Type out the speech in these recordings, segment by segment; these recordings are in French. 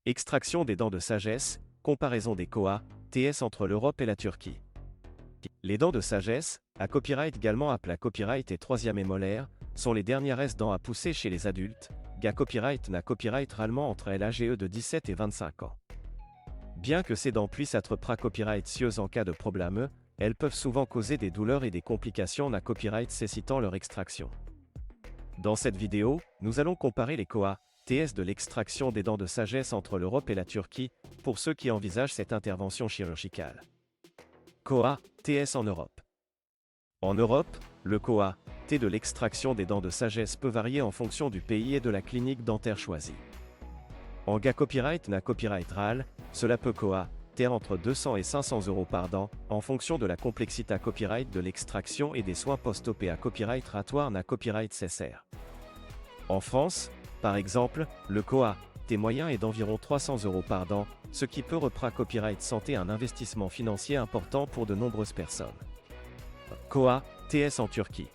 Extraction des dents de sagesse, comparaison des Koa, TS entre l'Europe et la Turquie. Les dents de sagesse, à copyright également appelées copyright et troisième et molaire, sont les dernières dents à pousser chez les adultes, gars copyright n'a copyright rarement entre l'âge de 17 et 25 ans. Bien que ces dents puissent être copyright cieuses en cas de problème, elles peuvent souvent causer des douleurs et des complications n'a copyright nécessitant leur extraction. Dans cette vidéo, nous allons comparer les Koa, TS de l'extraction des dents de sagesse entre l'Europe et la Turquie, pour ceux qui envisagent cette intervention chirurgicale. Koa, TS en Europe. En Europe, le Koa, T de l'extraction des dents de sagesse peut varier en fonction du pays et de la clinique dentaire choisie. En gars copyright n'a copyright RAL, cela peut Koa, T entre 200 et 500 euros par dent, en fonction de la complexité à copyright de l'extraction et des soins post-op à copyright ratoire n'a copyright CSR. En France, par exemple, le Koa, T moyen est d'environ 300 euros par dent, ce qui peut reprendre copyright santé un investissement financier important pour de nombreuses personnes. Koa, TS en Turquie.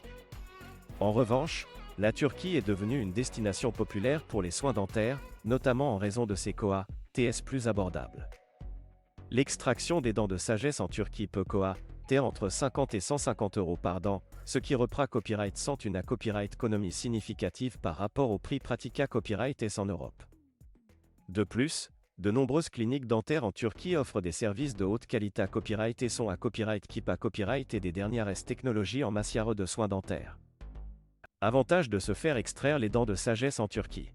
En revanche, la Turquie est devenue une destination populaire pour les soins dentaires, notamment en raison de ses Koa, TS plus abordables. L'extraction des dents de sagesse en Turquie peut Koa, T entre 50 et 150 euros par dent, ce qui reprend copyright sans une copyright économie significative par rapport au prix pratiqué à copyright S en Europe. De plus, de nombreuses cliniques dentaires en Turquie offrent des services de haute qualité à copyright et sont à copyright keep à copyright et des dernières technologies en matière de soins dentaires. Avantage de se faire extraire les dents de sagesse en Turquie.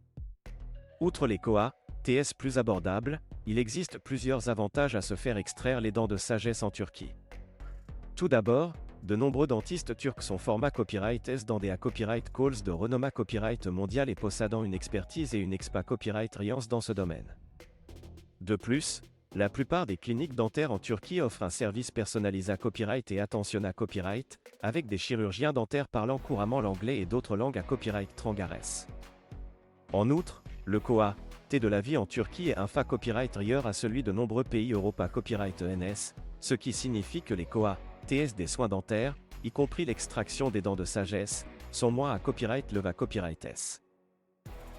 Outre les Koa, TS plus abordables, il existe plusieurs avantages à se faire extraire les dents de sagesse en Turquie. Tout d'abord, de nombreux dentistes turcs sont formés copyright S dans des copyright calls de renommée copyright mondial et possédant une expertise et une expa copyright riance dans ce domaine. De plus, la plupart des cliniques dentaires en Turquie offrent un service personnalisé à copyright et attention à copyright, avec des chirurgiens dentaires parlant couramment l'anglais et d'autres langues à copyright trangares. En outre, le Koa, T de la vie en Turquie est un fa copyright rieur à celui de nombreux pays Europa copyright ENS, ce qui signifie que les Koa, TS des soins dentaires, y compris l'extraction des dents de sagesse, sont moins à copyright le va copyright S.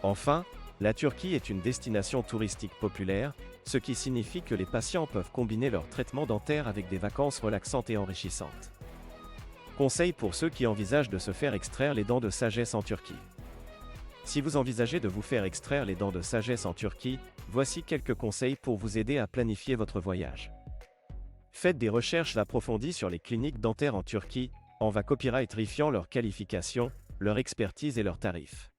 Enfin, la Turquie est une destination touristique populaire, ce qui signifie que les patients peuvent combiner leur traitement dentaire avec des vacances relaxantes et enrichissantes. Conseil pour ceux qui envisagent de se faire extraire les dents de sagesse en Turquie. Si vous envisagez de vous faire extraire les dents de sagesse en Turquie, voici quelques conseils pour vous aider à planifier votre voyage. Faites des recherches approfondies sur les cliniques dentaires en Turquie, en va copyrightifiant leur qualification, leur expertise et leurs tarifs.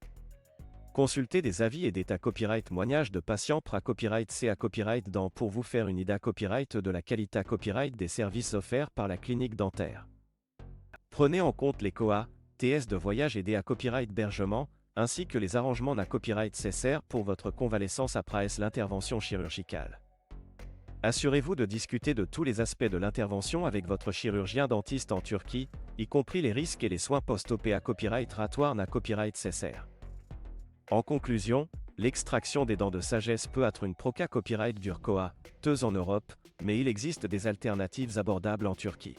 Consultez des avis et d'état copyright témoignages de patients pra copyright C à copyright dent pour vous faire une idée copyright de la qualité copyright des services offerts par la clinique dentaire. Prenez en compte les Koa, TS de voyage et des copyright hébergement, ainsi que les arrangements n'a copyright CSR pour votre convalescence après l'intervention chirurgicale. Assurez-vous de discuter de tous les aspects de l'intervention avec votre chirurgien dentiste en Turquie, y compris les risques et les soins post-op à copyright ratoire n'a copyright CSR. En conclusion, l'extraction des dents de sagesse peut être une proca copyright dur Koa, teuse en Europe, mais il existe des alternatives abordables en Turquie.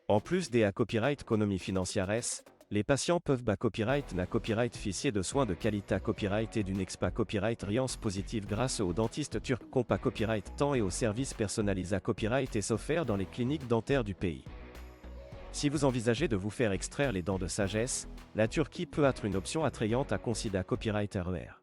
En plus des copyright économie financière S, les patients peuvent copyright n'a copyright officier de soins de qualité copyright et d'une expa copyright riance positive grâce aux dentistes turcs compa copyright temps et aux services personnalisés copyright et offerts dans les cliniques dentaires du pays. Si vous envisagez de vous faire extraire les dents de sagesse, la Turquie peut être une option attrayante à considérer copyright RER.